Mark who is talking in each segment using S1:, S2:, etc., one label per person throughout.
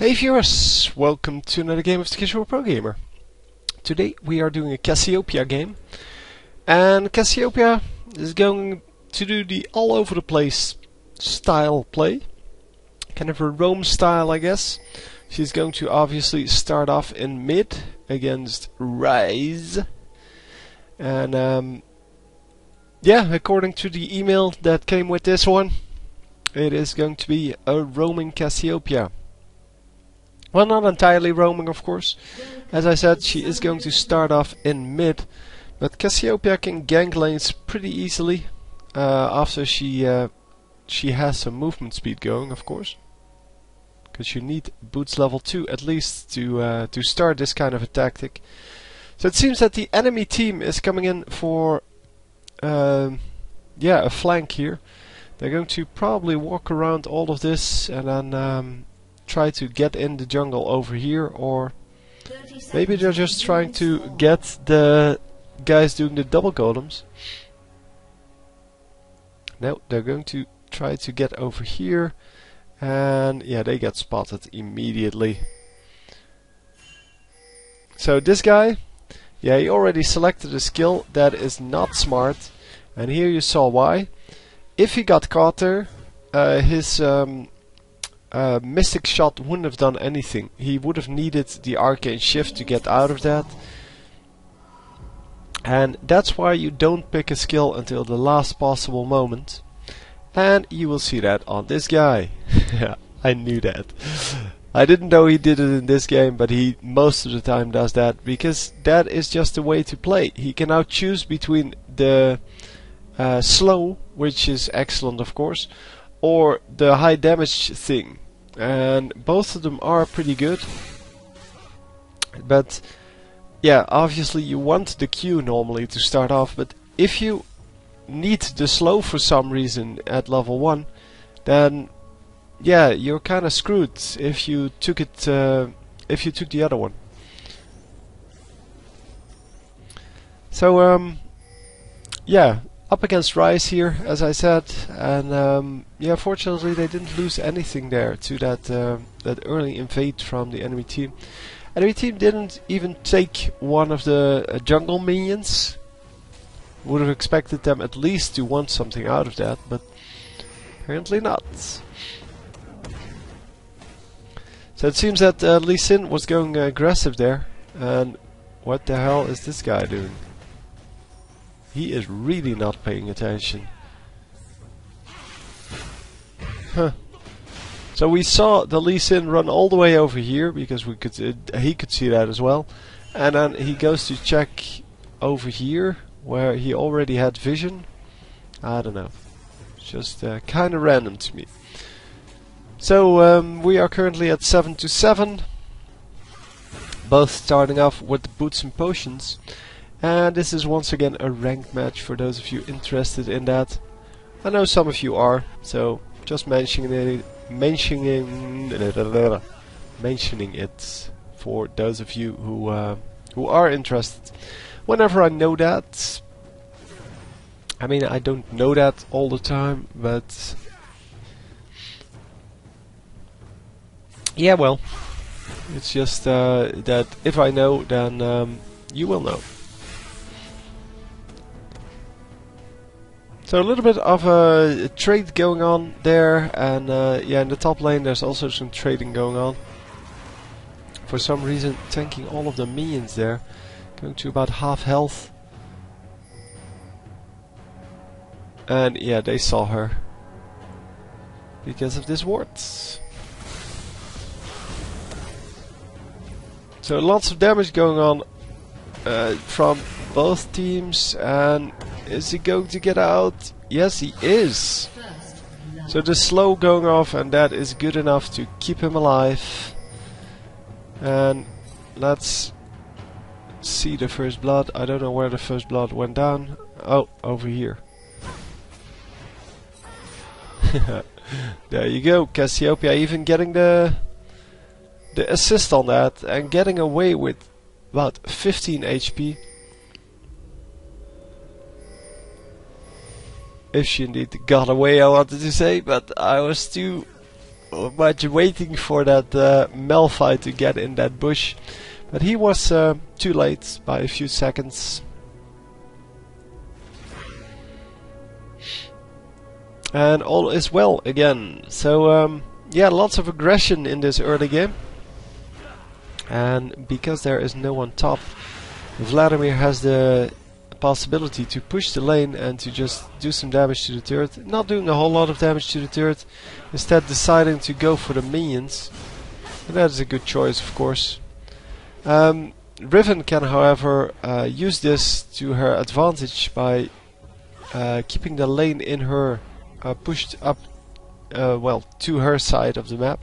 S1: Hey viewers, welcome to another game of the Casual Pro Gamer. Today we are doing a Cassiopeia game, and Cassiopeia is going to do the all over the place style play, kind of a roam style I guess. She's going to obviously start off in mid against Rise, and yeah, according to the email that came with this one, it is going to be a roaming Cassiopeia. Well, not entirely roaming, of course. As I said, she is going to start off in mid, but Cassiopeia can gank lanes pretty easily after she has some movement speed going, of course. Because you need boots level 2 at least to start this kind of a tactic. So it seems that the enemy team is coming in for yeah, a flank here. They're going to probably walk around all of this and then try to get in the jungle over here, or maybe they're just trying to get the guys doing the double golems. No, they're going to try to get over here, and yeah, they get spotted immediately. So this guy, yeah, he already selected a skill that is not smart, and here you saw why. If he got caught there, his Mystic Shot wouldn't have done anything. He would have needed the Arcane Shift to get out of that. And that's why you don't pick a skill until the last possible moment. And you will see that on this guy. I knew that. I didn't know he did it in this game, but he most of the time does that, because that is just the way to play. He can now choose between the slow, which is excellent of course, or the high damage thing, and both of them are pretty good. But yeah, obviously you want the Q normally to start off, but if you need the slow for some reason at level 1, then yeah, you're kinda screwed if you took it if you took the other one. So yeah, up against Rise here, as I said, and yeah, fortunately they didn't lose anything there to that that early invade from the enemy team. Enemy team didn't even take one of the jungle minions. Would have expected them at least to want something out of that, but apparently not. So it seems that Lee Sin was going aggressive there, and what the hell is this guy doing? He is really not paying attention. Huh. So we saw the Lee Sin run all the way over here, because we could he could see that as well, and then he goes to check over here where he already had vision. I don't know, it's just kind of random to me. So we are currently at 7-7, both starting off with the boots and potions. And this is once again a ranked match for those of you interested in that. I know some of you are, so just mentioning it for those of you who are interested. Whenever I know that, I mean, I don't know that all the time, but yeah, well, it's just that if I know, then you will know. So a little bit of a trade going on there, and yeah, in the top lane there's also some trading going on. For some reason tanking all of the minions there, going to about half health. And yeah, they saw her because of this ward. So lots of damage going on from both teams, and is he going to get out? Yes, he is. So the slow going off, and that is good enough to keep him alive. And let's see the first blood. I don't know where the first blood went down. Oh, over here. There you go, Cassiopeia even getting the assist on that, and getting away with about 15 HP. If she indeed got away, I wanted to say, but I was too much waiting for that Malphite to get in that bush, but he was too late by a few seconds. And all is well again. So yeah, lots of aggression in this early game. And because there is no one top, Vladimir has the possibility to push the lane and to just do some damage to the turret. Not doing a whole lot of damage to the turret, instead deciding to go for the minions. And that is a good choice, of course. Riven can, however, use this to her advantage by keeping the lane in her pushed up, well, to her side of the map.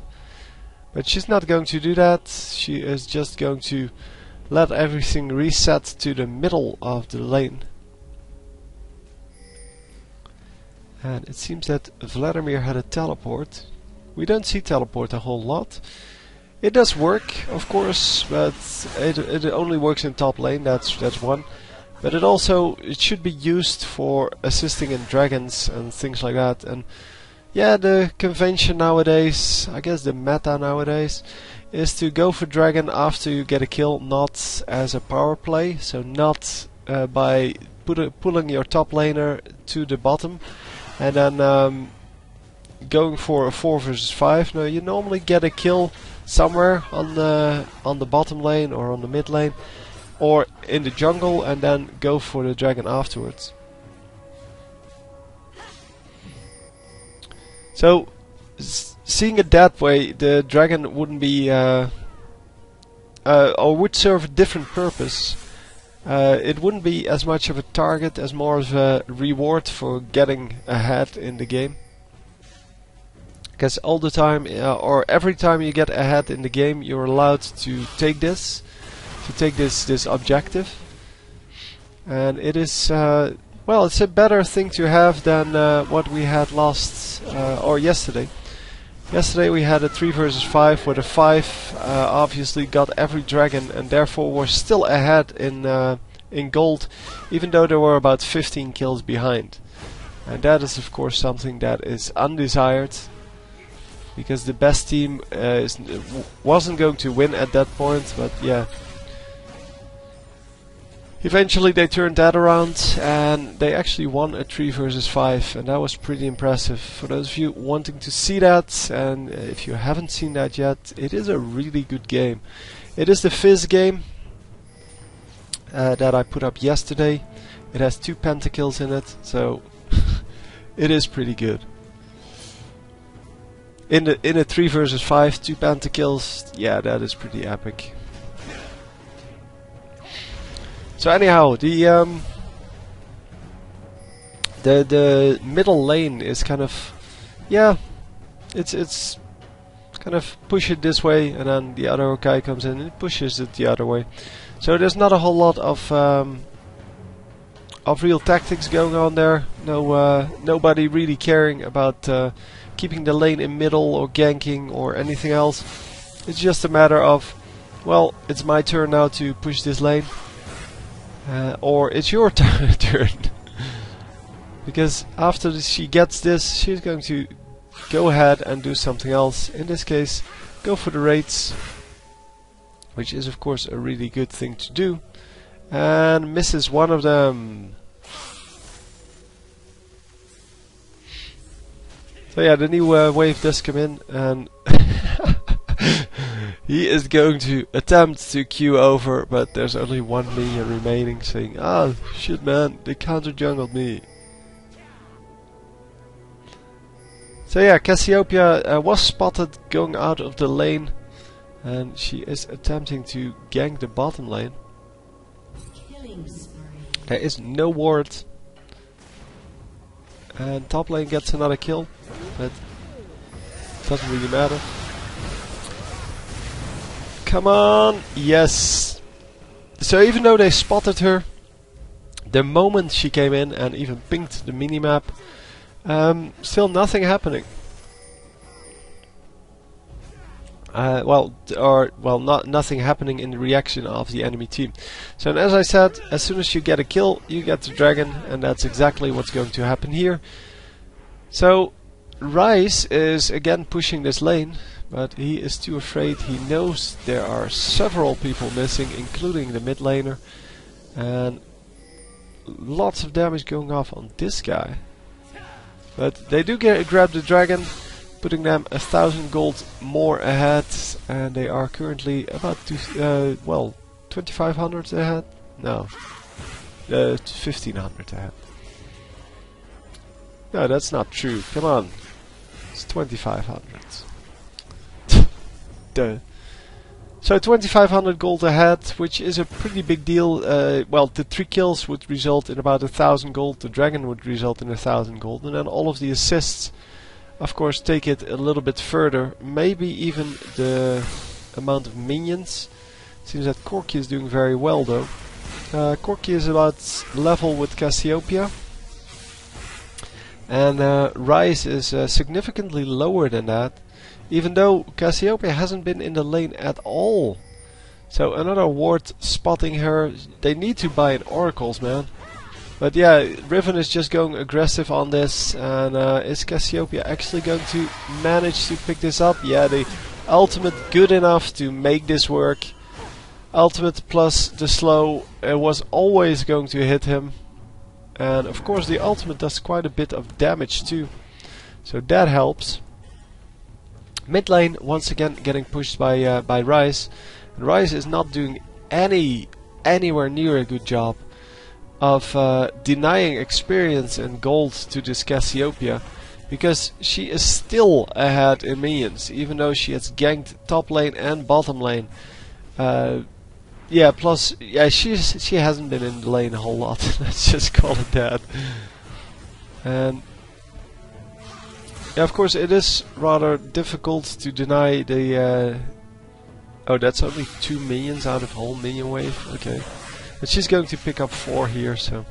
S1: But she's not going to do that. She is just going to let everything reset to the middle of the lane. And it seems that Vladimir had a teleport. We don't see teleport a whole lot. It does work, of course, but it only works in top lane. That's one. But it should be used for assisting in dragons and things like that. And yeah, the convention nowadays, I guess the meta nowadays, is to go for dragon after you get a kill, not as a power play. So not by pulling your top laner to the bottom and then going for a 4 versus 5. No, you normally get a kill somewhere on the bottom lane or on the mid lane, or in the jungle, and then go for the dragon afterwards. So, seeing it that way, the dragon wouldn't be, or would serve a different purpose. It wouldn't be as much of a target as more of a reward for getting ahead in the game. Because all the time, or every time you get ahead in the game, you're allowed to take this objective, and it is well, it's a better thing to have than what we had last or yesterday. Yesterday we had a 3 versus 5 where the 5 obviously got every dragon and therefore was still ahead in gold, even though there were about 15 kills behind. And that is of course something that is undesired, because the best team wasn't going to win at that point. But yeah, eventually they turned that around and they actually won a 3 versus 5, and that was pretty impressive. For those of you wanting to see that, and if you haven't seen that yet, it is a really good game. It is the Fizz game that I put up yesterday. It has 2 pentakills in it, so it is pretty good. In a 3 versus 5, 2 pentakills, yeah, that is pretty epic. So anyhow, the middle lane is kind of, yeah, it's kind of push it this way, and then the other guy comes in and pushes it the other way. So there's not a whole lot of real tactics going on there. No, nobody really caring about keeping the lane in middle or ganking or anything else. It's just a matter of, well, it's my turn now to push this lane, or it's your turn. Because after she gets this, she's going to go ahead and do something else. In this case, go for the raids, which is of course a really good thing to do, and misses one of them. So yeah, the new wave does come in, and he is going to attempt to queue over, but there's only one minion remaining, saying, "Ah, shit man, they counter-jungled me." So yeah, Cassiopeia was spotted going out of the lane, and she is attempting to gank the bottom lane. There is no ward, and top lane gets another kill, but doesn't really matter. Come on, yes! So even though they spotted her, the moment she came in and even pinged the minimap, still nothing happening. Nothing happening in the reaction of the enemy team. So, and as I said, as soon as you get a kill, you get the dragon, and that's exactly what's going to happen here. So, Rice is again pushing this lane, but he is too afraid. He knows there are several people missing, including the mid laner, and lots of damage going off on this guy. But they do grab the dragon, putting them 1,000 gold more ahead, and they are currently about 2,500 ahead. No, 1,500 ahead. No, that's not true. Come on. It's 2,500. Duh. So 2,500 gold ahead, which is a pretty big deal. Well, the 3 kills would result in about 1,000 gold. The dragon would result in 1,000 gold, and then all of the assists, of course, take it a little bit further. Maybe even the amount of minions. Seems that Corki is doing very well, though. Corki is about level with Cassiopeia. And Rice is significantly lower than that, even though Cassiopeia hasn't been in the lane at all. So another ward spotting her. They need to buy in oracles, man. But yeah, Riven is just going aggressive on this, and is Cassiopeia actually going to manage to pick this up? Yeah, the ultimate good enough to make this work. Ultimate plus the slow was always going to hit him. And of course the ultimate does quite a bit of damage too, so that helps. Mid lane once again getting pushed by Rice. And Rice is not doing anywhere near a good job of denying experience and gold to this Cassiopeia, because she is still ahead in minions, even though she has ganked top lane and bottom lane. Yeah, plus, yeah, she hasn't been in the lane a whole lot. Let's just call it that. And yeah, of course, it is rather difficult to deny the. Oh, that's only 2 minions out of whole minion wave. Okay, but she's going to pick up 4 here. So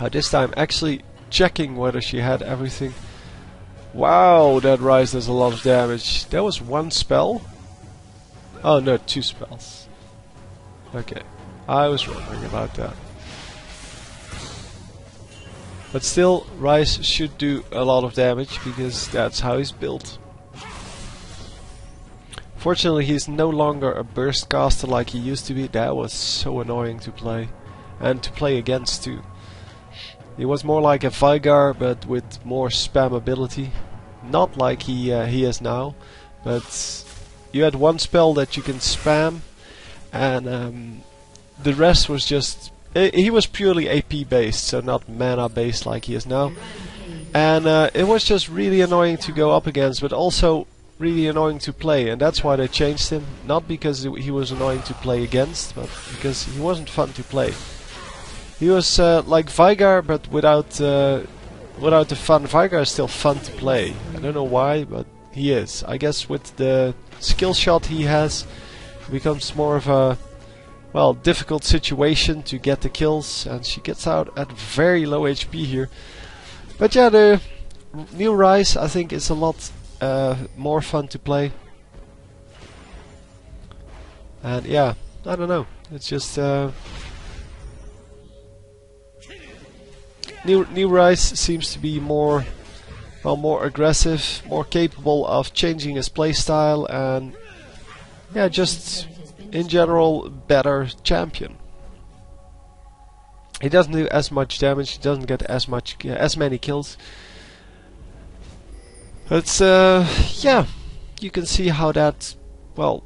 S1: this time, actually checking whether she had everything. Wow, that Rice does a lot of damage. That was 1 spell. Oh no, 2 spells. Okay, I was wondering about that. But still, Rice should do a lot of damage, because that's how he's built. Fortunately, he's no longer a burst caster like he used to be. That was so annoying to play, and to play against too. He was more like a Vigar, but with more spam ability. Not like he is now, but you had 1 spell that you can spam, and the rest was just... he was purely AP based, so not mana based like he is now. And it was just really annoying to go up against, but also really annoying to play, and that's why they changed him. Not because he was annoying to play against, but because he wasn't fun to play. He was like Vigar, but without the fun. Vigar is still fun to play. I don't know why, but he is. I guess with the skill shot he has, it becomes more of a, well, difficult situation to get the kills, and she gets out at very low HP here. But yeah, the new Rice, I think, is a lot more fun to play. And yeah, I don't know, it's just new Rice seems to be more, well, more aggressive, more capable of changing his playstyle, and yeah, just in general better champion. He doesn't do as much damage, he doesn't get as many kills. But yeah, you can see how that, well,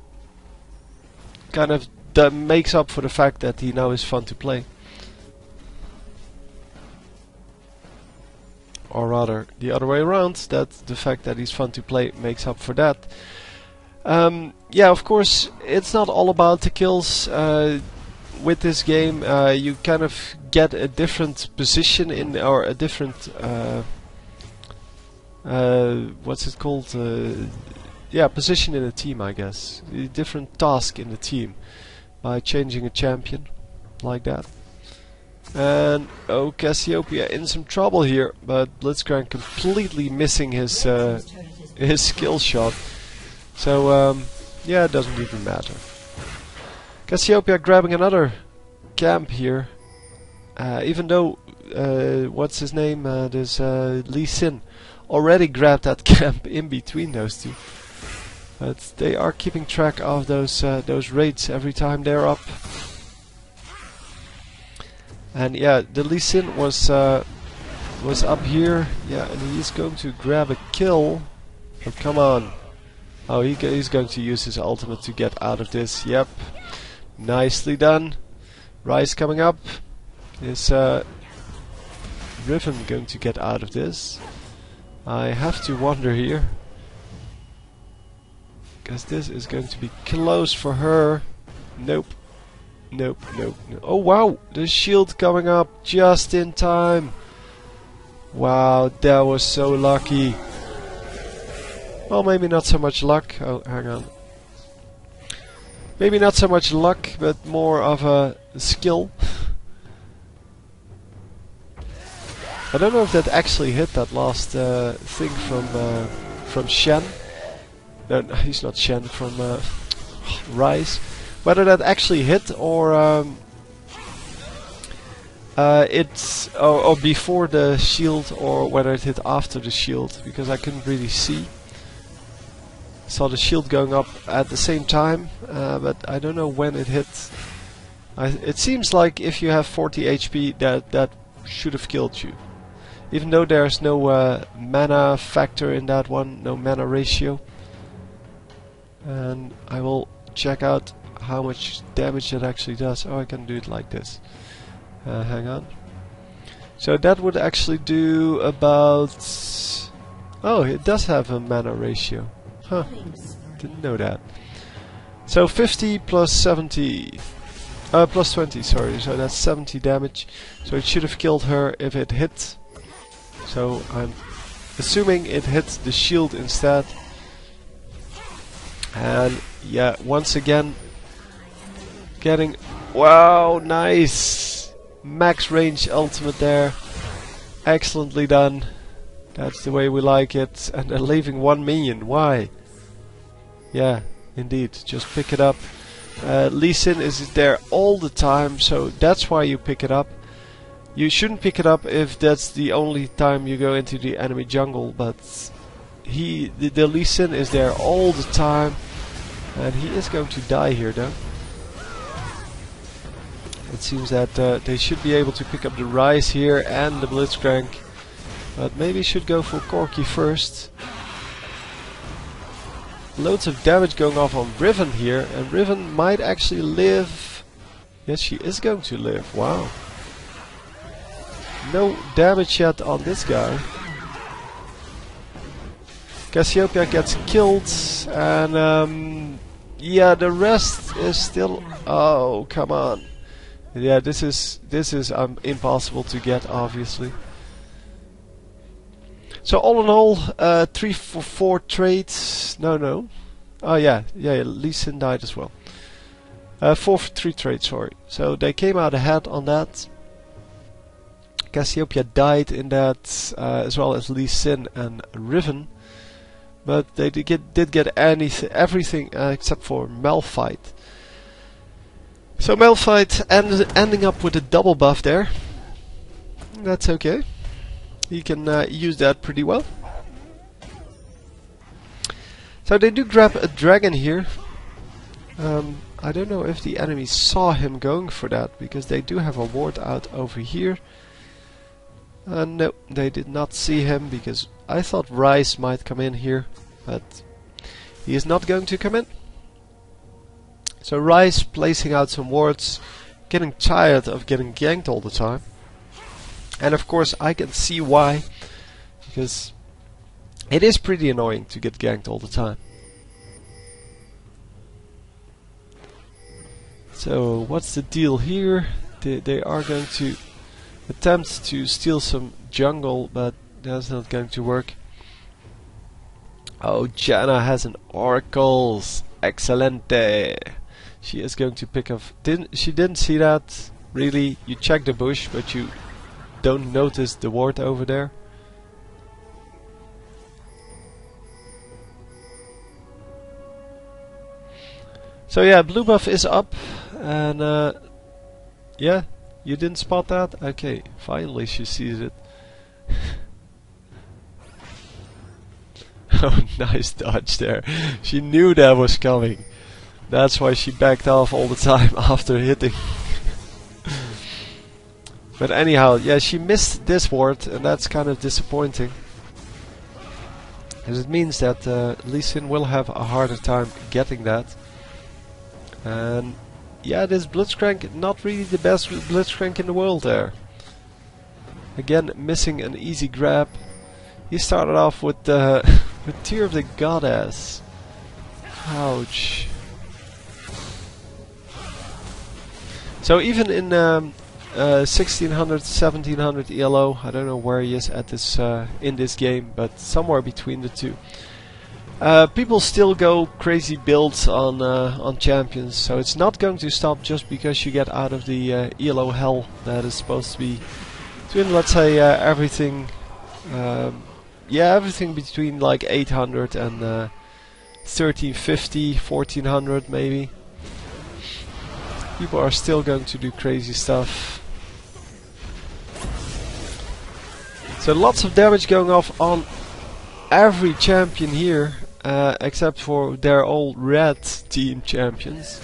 S1: kind of makes up for the fact that he now is fun to play. Or rather, the other way around, that the fact that he's fun to play makes up for that. Yeah, of course, it's not all about the kills. With this game, you kind of get a different position in, or a different, what's it called? Yeah, position in a team, I guess. A different task in the team by changing a champion like that. And oh, Cassiopeia in some trouble here, but Blitzcrank completely missing his skill shot. So yeah, it doesn't even matter. Cassiopeia grabbing another camp here, even though what's his name? There's Lee Sin already grabbed that camp in between those two. But they are keeping track of those raids every time they're up. And yeah, the Lee Sin was up here. Yeah, and he's going to grab a kill. Oh, come on. Oh, he's going to use his ultimate to get out of this. Yep. Nicely done. Rise coming up. Is Riven going to get out of this? I have to wonder here. Because this is going to be close for her. Nope. Nope, nope, nope. Oh wow, the shield coming up just in time. Wow, that was so lucky. Well, maybe not so much luck. Oh, hang on. Maybe not so much luck, but more of a skill. I don't know if that actually hit that last thing from Shen. No, he's not Shen, from Rise. Whether that actually hit or it's or before the shield, or whether it hit after the shield, because I couldn't really see. Saw the shield going up at the same time, but I don't know when it hit. It seems like if you have 40 HP, that should have killed you. Even though there's no mana factor in that one, no mana ratio. And I will check out how much damage it actually does. Oh, I can do it like this. Hang on. So that would actually do about... Oh, it does have a mana ratio. Huh. Didn't know that. So 50 plus 70... plus 20, sorry. So that's 70 damage. So it should have killed her if it hit. So I'm assuming it hit the shield instead. And yeah, once again, getting... Wow, nice! Max range ultimate there. Excellently done. That's the way we like it. And they're leaving one minion. Why? Yeah, indeed. Just pick it up. Lee Sin is there all the time, so that's why you pick it up. You shouldn't pick it up if that's the only time you go into the enemy jungle, but the Lee Sin is there all the time, and he is going to die here though. It seems that they should be able to pick up the Rise here and the Blitzcrank, but maybe should go for Corki first. Loads of damage going off on Riven here, and Riven might actually live. Yes, she is going to live. Wow. No damage yet on this guy. Cassiopeia gets killed, and yeah, the rest is still... Oh, come on. Yeah, this is impossible to get, obviously. So all in all, 3 for 4 trades. No. Oh yeah, Lee Sin died as well. 4 for 3 trades, sorry. So they came out ahead on that. Cassiopeia died in that, as well as Lee Sin and Riven. But they did get everything except for Malphite. So Malphite ending up with a double buff there. That's okay. He can use that pretty well. So they do grab a dragon here. I don't know if the enemy saw him going for that, because they do have a ward out over here. No, they did not see him, because I thought Rise might come in here, but he is not going to come in. So Rise placing out some wards, getting tired of getting ganked all the time. And of course I can see why, because it is pretty annoying to get ganked all the time. So what's the deal here? They are going to attempt to steal some jungle, but that's not going to work. Oh, Janna has an oracles. Excelente. She is going to pick up... She didn't see that. Really, you check the bush, but you don't notice the ward over there. So yeah, blue buff is up, and yeah, You didn't spot that? Okay, finally she sees it. Oh, nice dodge there. She knew that was coming. That's why she backed off all the time after hitting. But anyhow, yeah, she missed this ward, and that's kind of disappointing. As it means that Lee Sin will have a harder time getting that. And yeah, this Blitzcrank, not really the best Blitzcrank in the world there. Again, missing an easy grab. He started off with with Tear of the Goddess. Ouch. So even in 1600, 1700 ELO, I don't know where he is at this in this game, but somewhere between the two. People still go crazy builds on champions, so it's not going to stop just because you get out of the ELO hell that is supposed to be between, let's say, everything. Yeah, everything between like 800 and 1350, 1400 maybe. People are still going to do crazy stuff. So lots of damage going off on every champion here, except for their old red team champions.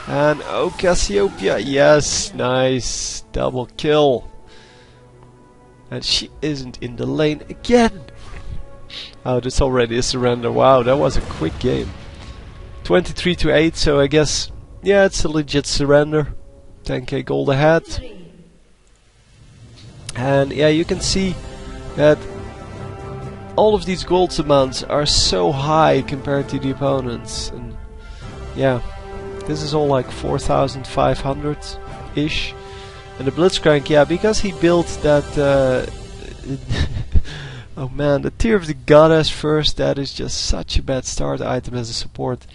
S1: And oh, Cassiopeia, yes, nice, double kill. And she isn't in the lane again. Oh, that's already a surrender. Wow, that was a quick game. 23 to 8, so I guess, yeah, it's a legit surrender. 10k gold ahead. And yeah, you can see that all of these gold amounts are so high compared to the opponents. And yeah, this is all like 4,500-ish. And the Blitzcrank, yeah, because he built that... oh man, the Tear of the Goddess first, that is just such a bad start item as a support.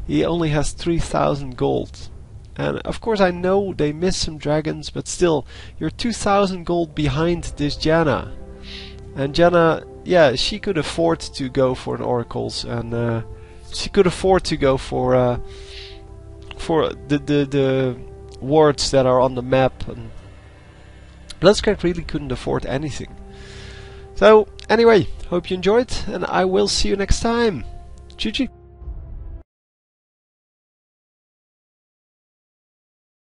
S1: He only has 3,000 gold. And of course I know they missed some dragons, but still, you're 2,000 gold behind this Janna. And Janna, yeah, she could afford to go for an Oracles, and she could afford to go for the wards that are on the map. And Blitzcrank really couldn't afford anything. So, anyway, hope you enjoyed, and I will see you next time. GG.